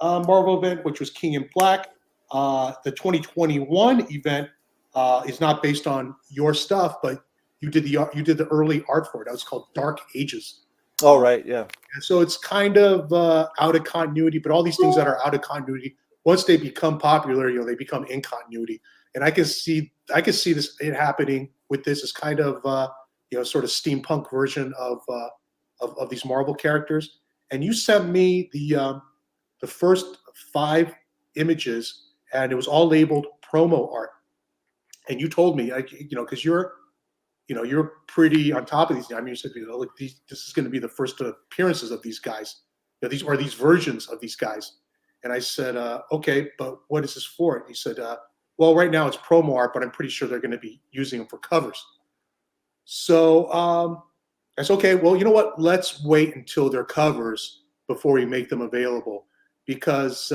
Marvel event, which was King in Black. The 2021 event is not based on your stuff, but you did the early art for it. That was called Dark Ages. Oh, right, yeah. And so it's kind of out of continuity, but all these things that are out of continuity, once they become popular, they become in continuity. And I can see this happening with this as kind of sort of steampunk version of these Marvel characters. And you sent me the first 5 images, and it was all labeled promo art. And you told me, because you're pretty on top of these. I mean, you said, look, this is going to be the first appearances of these guys, these versions of these guys. And I said, okay, but what is this for? And he said, well, right now it's promo art, but I'm pretty sure they're going to be using them for covers. So I said, okay, well, you know what? Let's wait until they're covers before we make them available, because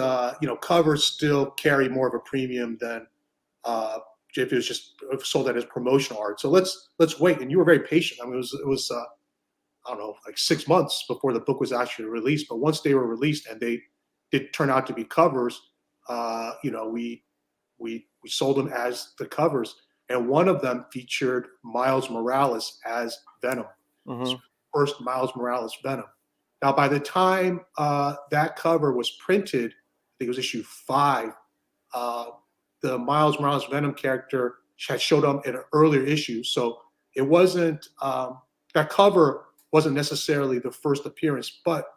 covers still carry more of a premium than if it was just sold out as promotional art. So let's wait. And you were very patient. I mean, it was I don't know, like 6 months before the book was actually released. But once they were released and they did turn out to be covers, we sold them as the covers. And one of them featured Miles Morales as Venom. Mm-hmm. First Miles Morales Venom. Now, by the time that cover was printed, I think it was issue 5, the Miles Morales Venom character had showed up in an earlier issue. So it wasn't, that cover wasn't necessarily the first appearance, but,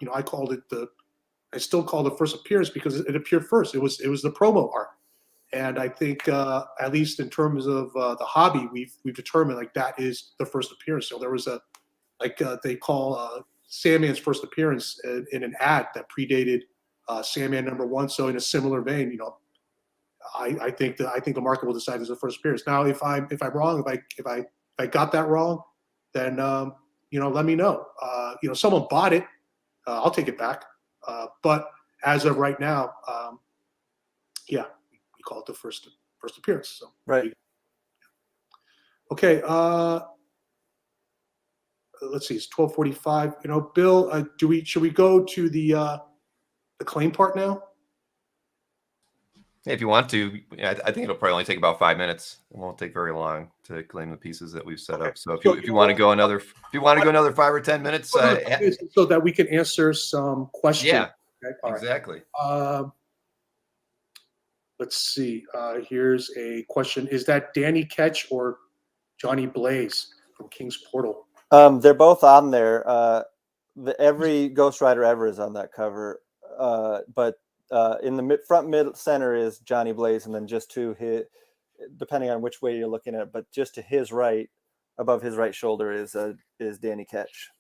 I still called it first appearance because it appeared first. It was the promo art. And I think, at least in terms of the hobby, we've determined like that is the first appearance. So there was they call Sandman's first appearance in an ad that predated Sandman #1. So in a similar vein, I think the market will decide as the first appearance. Now, if I'm wrong, if I got that wrong, then let me know. Someone bought it, I'll take it back. But as of right now, we call it the first appearance. So right. Okay. Let's see. It's 12:45. Bill, should we go to the claim part now? If you want to, I think it'll probably only take about 5 minutes. It won't take very long to claim the pieces that we've set up. So if you want to go another 5 or 10 minutes, so that we can answer some questions. Yeah, okay? exactly. Right. Let's see. Here's a question: is that Danny Ketch or Johnny Blaze from King's Portal? They're both on there. every Ghost Rider ever is on that cover, but in the front mid center is Johnny Blaze, and then just to his, depending on which way you're looking at it, but just to his right, above his right shoulder is Danny Ketch.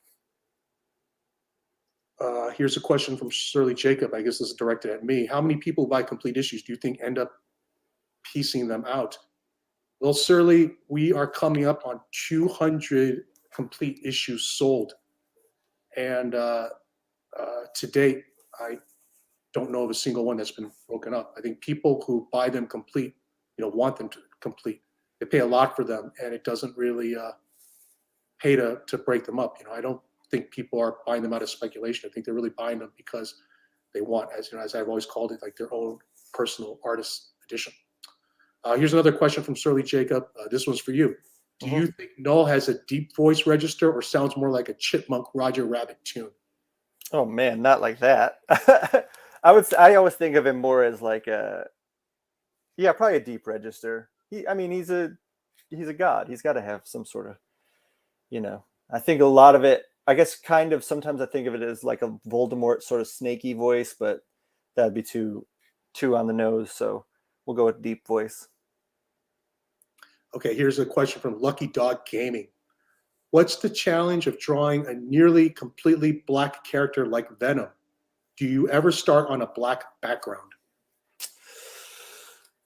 Here's a question from Shirley Jacob. I guess this is directed at me. How many people who buy complete issues do you think end up piecing them out? Well, Shirley, we are coming up on 200 complete issues sold. And to date, I don't know of a single one that's been broken up. I think people who buy them complete, want them to complete. They pay a lot for them, and it doesn't really pay to break them up. I don't think people are buying them out of speculation. I think they're really buying them because they want, as I've always called it, like their own personal artist edition. Here's another question from Shirley Jacob. This one's for you. Do you think Null has a deep voice register or sounds more like a chipmunk Roger Rabbit tune? Oh man, not like that. I always think of him more as like probably a deep register. He's a god. He's got to have some sort of, I think a lot of it, I guess kind of sometimes I think of it as like a Voldemort sort of snaky voice, but that'd be too on the nose. So we'll go with deep voice. Okay, here's a question from Lucky Dog Gaming. What's the challenge of drawing a nearly completely black character like Venom? Do you ever start on a black background?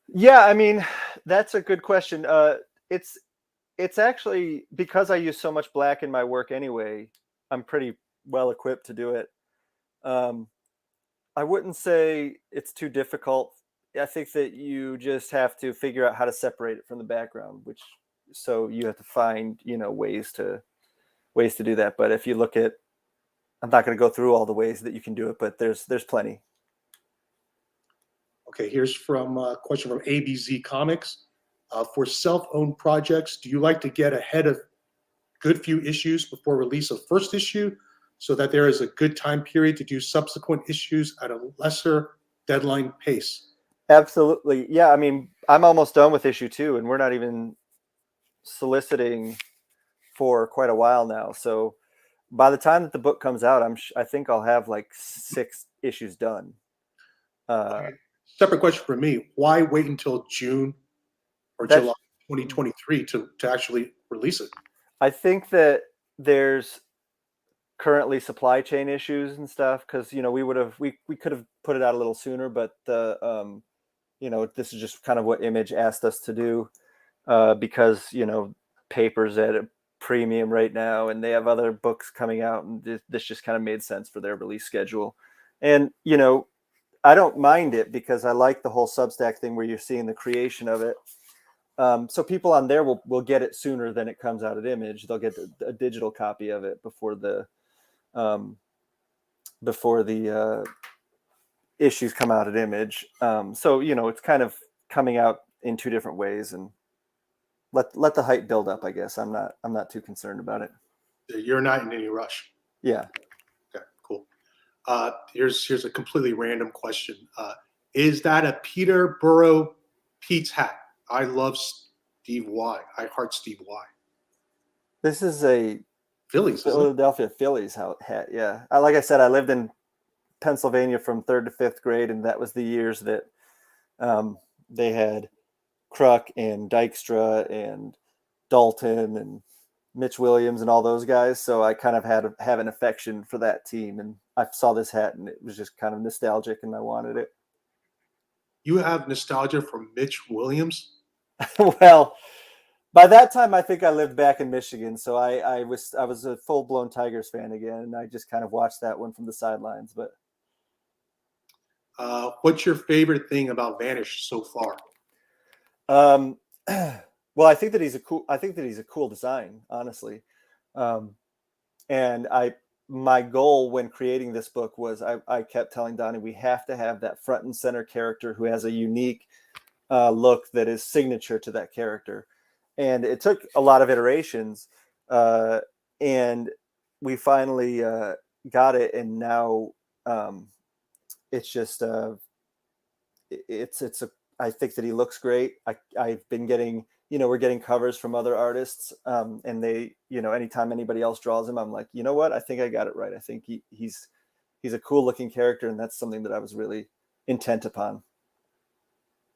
Yeah, that's a good question. It's actually, because I use so much black in my work anyway, I'm pretty well equipped to do it. I wouldn't say it's too difficult. I think that you just have to figure out how to separate it from the background, so you have to find, ways to do that. But if you look at, I'm not going to go through all the ways that you can do it, but there's plenty. Okay, here's a question from ABZ Comics. For self-owned projects, do you like to get ahead of good few issues before release of first issue so that there is a good time period to do subsequent issues at a lesser deadline pace? Absolutely. Yeah, I'm almost done with issue 2, and we're not even soliciting for quite a while now. So by the time that the book comes out, I think I'll have like 6 issues done. Separate question for me. Why wait until June or July 2023 to actually release it? I think that there's currently supply chain issues and stuff, because we could have put it out a little sooner, but this is just kind of what Image asked us to do, because paper's at a premium right now, and they have other books coming out, and this just kind of made sense for their release schedule. And I don't mind it, because I like the whole Substack thing where you're seeing the creation of it. So people on there will get it sooner than it comes out at Image. They'll get a digital copy of it before the issues come out at Image. So it's kind of coming out in 2 different ways, and let the hype build up, I guess. I'm not too concerned about it. You're not in any rush. Yeah. Okay, cool. Here's a completely random question. Is that a Peterborough Pete's hat? I love Steve Y. I heart Steve Y. This is a Philadelphia Phillies hat. Yeah. Like I said, I lived in Pennsylvania from 3rd to 5th grade, and that was the years that they had Kruk and Dykstra and Dalton and Mitch Williams and all those guys. So I kind of have an affection for that team, and I saw this hat and it was just kind of nostalgic, and I wanted it. You have nostalgia for Mitch Williams? Well, by that time, I think I lived back in Michigan, so I was a full-blown Tigers fan again, and I just kind of watched that one from the sidelines. But what's your favorite thing about Vanish so far? Well, I think that he's a cool design, honestly. And my goal when creating this book was I kept telling Donnie, we have to have that front and center character who has a unique look that is signature to that character. And it took a lot of iterations, and we finally got it. And now it's just I think that he looks great. I've been getting we're getting covers from other artists, and they, anytime anybody else draws him, I'm like, you know what, I think I got it right. I think he's a cool looking character, and that's something that I was really intent upon.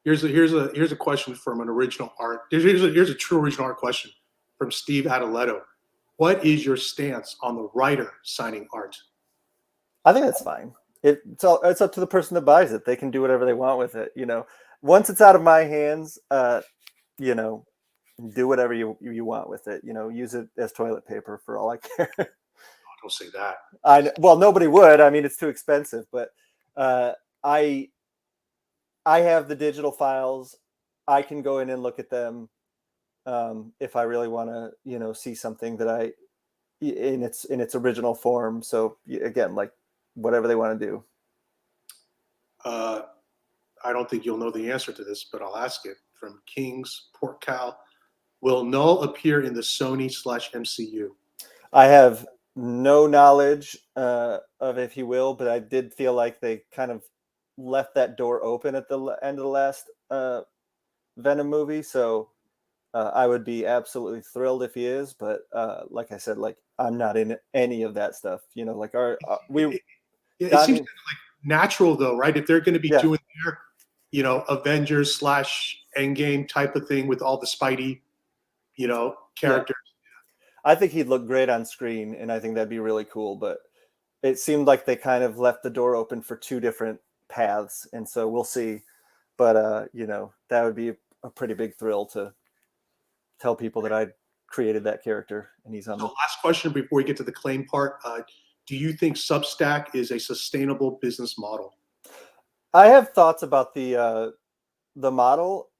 Here's a question from an original art. Here's a true original art question from Steve Adeletto. What is your stance on the writer signing art? I think that's fine. It's up to the person that buys it. They can do whatever they want with it. Once it's out of my hands, do whatever you want with it. Use it as toilet paper for all I care. Don't say that. Well, nobody would. I mean, it's too expensive. But I have the digital files. I can go in and look at them if I really want to, see something that in its original form. So again, like whatever they want to do. I don't think you'll know the answer to this, but I'll ask it from King's Port Cal. Will Null appear in the Sony/MCU? I have no knowledge of if he will, but I did feel like they kind of left that door open at the end of the last Venom movie. So I would be absolutely thrilled if he is. But like I said, like I'm not in any of that stuff. Like it seems kind of like natural though, right? If they're going to be doing their, Avengers / Endgame type of thing with all the Spidey, characters. I think he'd look great on screen, and I think that'd be really cool. But it seemed like they kind of left the door open for two different paths, and so we'll see. But that would be a pretty big thrill to tell people that I created that character, and he's on. So last question before we get to the claim part: do you think Substack is a sustainable business model? I have thoughts about the model.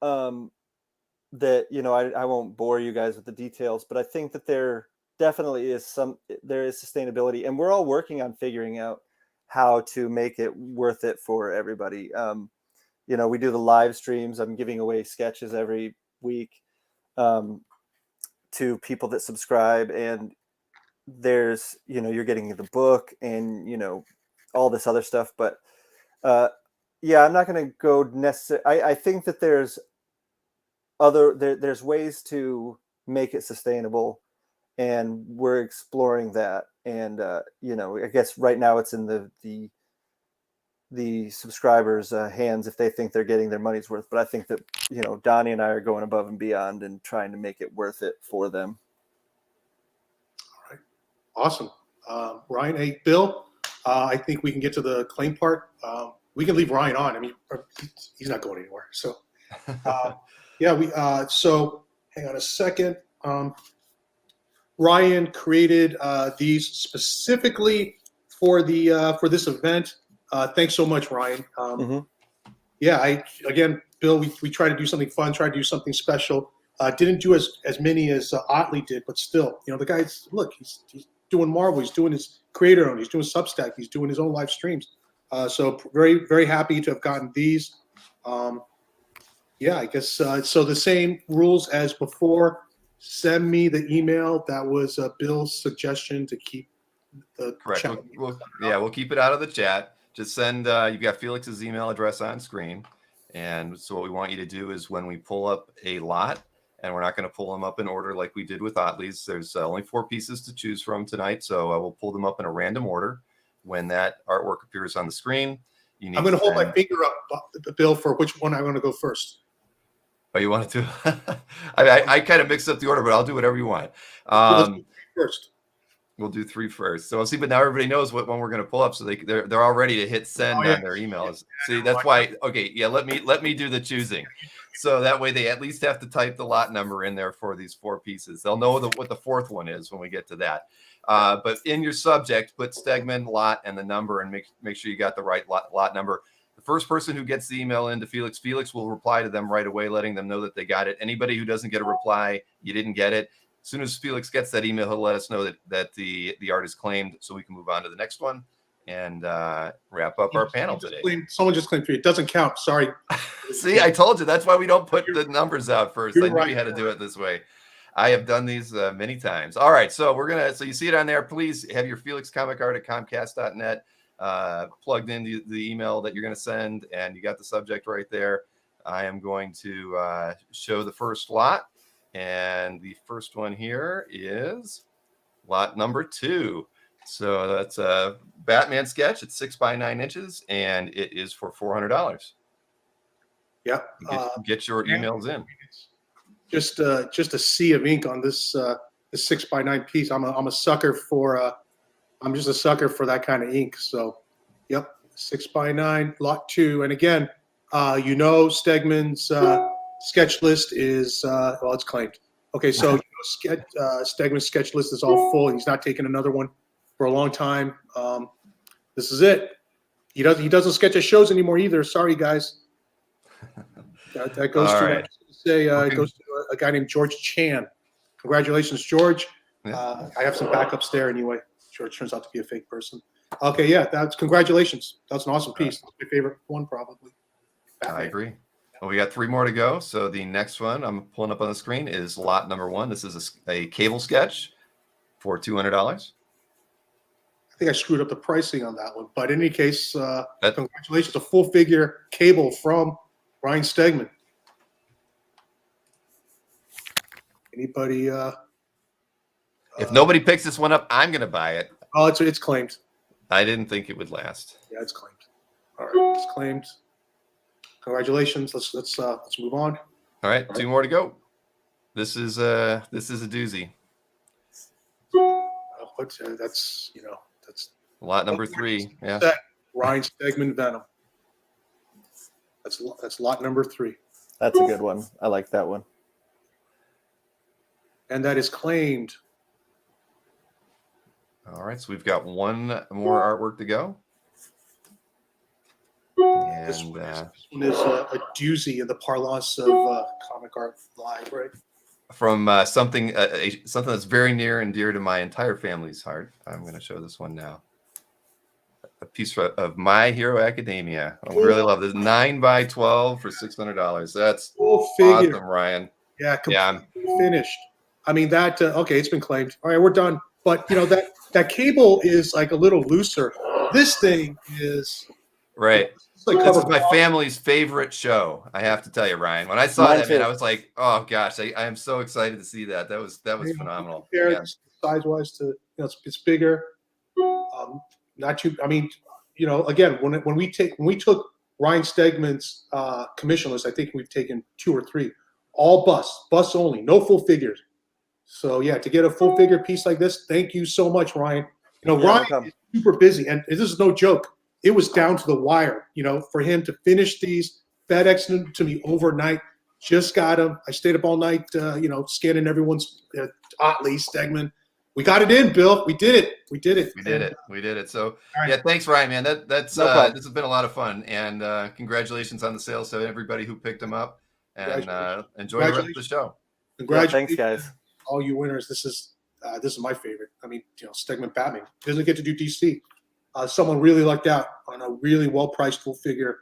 That I won't bore you guys with the details, but I think that there definitely is sustainability, and we're all working on figuring out how to make it worth it for everybody. We do the live streams. I'm giving away sketches every week to people that subscribe, and there's you're getting the book and all this other stuff. But I'm not going to go necessarily. I think that there's ways to make it sustainable, and we're exploring that. And I guess right now it's in the subscribers' hands if they think they're getting their money's worth. But I think that Donnie and I are going above and beyond and trying to make it worth it for them. All right, awesome. Ryan, hey, Bill, I think we can get to the claim part. We can leave Ryan on. I mean, he's not going anywhere. So. So hang on a second. Ryan created these specifically for this event. Thanks so much, Ryan. Bill, we try to do something fun, try to do something special. Didn't do as many as Otley did, but still, the guy's he's doing Marvel, he's doing his creator own, he's doing Substack, he's doing his own live streams. So very, very happy to have gotten these. I guess so. The same rules as before. Send me the email. That was Bill's suggestion to keep the correct. chat. We'll keep it out of the chat. Just send. You've got Felix's email address on screen, and so what we want you to do is when we pull up a lot, and we're not going to pull them up in order like we did with Otley's. There's only 4 pieces to choose from tonight, so I will pull them up in a random order. When that artwork appears on the screen, I'm going to hold my finger up, Bill, for which one I want to go first. Oh, you want to do? I kind of mixed up the order, but I'll do whatever you want. Let's do first. We'll do 3 first. So we'll see. But now everybody knows what one we're going to pull up, so they're all ready to hit send on their emails. See, that's why. Okay, let me do the choosing. So that way they at least have to type the lot number in there for these 4 pieces. They'll know what the 4th one is when we get to that. But in your subject, put Stegman, lot, and the number, and make sure you got the right lot number. The first person who gets the email into Felix will reply to them right away, letting them know that they got it. Anybody who doesn't get a reply, you didn't get it. As soon as Felix gets that email, he'll let us know that the art is claimed, so we can move on to the next one and wrap up our panel today. Someone just claimed for you. It doesn't count. Sorry. See, I told you. That's why we don't put the numbers out first. I knew we had to do it this way. I have done these many times. All right, so so you see it on there. Please have your Felix comic art at Comcast.net plugged into the email that you're going to send, and you got the subject right there. I am going to show the first lot, And the first one here is lot number 2. So that's a Batman sketch. It's 6 by 9 inches, and it is for $400. Yeah. Get your emails in. Just a sea of ink on this 6 by 9 piece. I'm a sucker for I'm just a sucker for that kind of ink. So, yep, 6 by 9 lot 2. And again, Stegman's sketch list is well, it's claimed. Okay, so Stegman's sketch list is all full. He's not taking another one for a long time. This is it. He doesn't sketch at shows anymore either. Sorry, guys. That goes all to right. it goes to a guy named George Chan. Congratulations, George. Yeah. I have some backups there anyway. George turns out to be a fake person. Okay, yeah, that's congratulations. That's an awesome piece. That's my favorite one, probably. Batman. I agree. Well, we got 3 more to go. So the next one I'm pulling up on the screen is lot number 1. This is a cable sketch for $200. I think I screwed up the pricing on that one. But in any case, congratulations. A full figure cable from Ryan Stegman. Anybody? If nobody picks this one up, I'm going to buy it. Oh, it's claimed. I didn't think it would last. Yeah, it's claimed. All right, it's claimed. Congratulations. Let's move on. All right, 2 more to go. This is a doozy. That's Lot number 3. Yeah. Ryan Stegman Venom. That's lot number 3. That's a good one. I like that one. And that is claimed. All right, so we've got 1 more artwork to go. And This one is a doozy in the parlance of Comic Art Live, right? from something that's very near and dear to my entire family's heart, I'm going to show this one now. A piece of My Hero Academia. I really love this. 9 by 12 for $600. That's Full figure. awesome, Ryan. Yeah, Yeah. finished. I mean that. Okay, it's been claimed. All right, we're done. But that cable is like a little looser. This thing is Right. it's like This is covered my block. family's favorite show. I have to tell you, Ryan. When I saw Mine that, man, too. I was like, "Oh gosh, I am so excited to see that." That was phenomenal. Compared Yeah. size-wise to it's bigger. Not too. I mean, again, when we took Ryan Stegman's commission list, I think we've taken 2 or 3, all bus only, no full figures. So yeah, to get a full figure piece like this, thank you so much, Ryan. Yeah, no Ryan problem. is super busy, and this is no joke. It was down to the wire, for him to finish these, FedEx them to me overnight. Just got them. I stayed up all night, scanning everyone's Otley, Stegman. We got it in, Bill. We did it. We did it. So right. yeah, thanks, Ryan, man. That's No problem. this has been a lot of fun, and congratulations on the sales to everybody who picked them up, and enjoy the rest of the show. Yeah, Congratulations, thanks, guys. all you winners. This is my favorite. I mean, Stegman Batman doesn't get to do DC. Someone really lucked out on a really well-priced full figure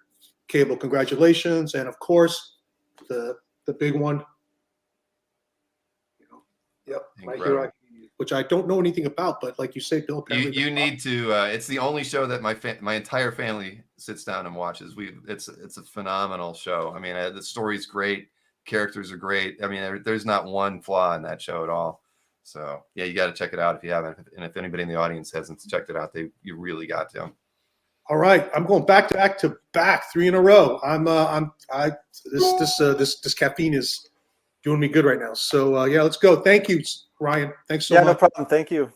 cable. Congratulations, and of course, the big one. My Hero Academia, which I don't know anything about, but like you say, Bill, apparently You need to. It's the only show that my entire family sits down and watches. It's a phenomenal show. I mean, the story's great, characters are great. I mean, there's not one flaw in that show at all. So yeah, you got to check it out if you haven't. And if anybody in the audience hasn't checked it out, you really got to. All right, I'm going back to back 3 in a row. This caffeine is doing me good right now. So yeah, let's go. Thank you, Ryan. Thanks so Yeah, much. no problem. Thank you.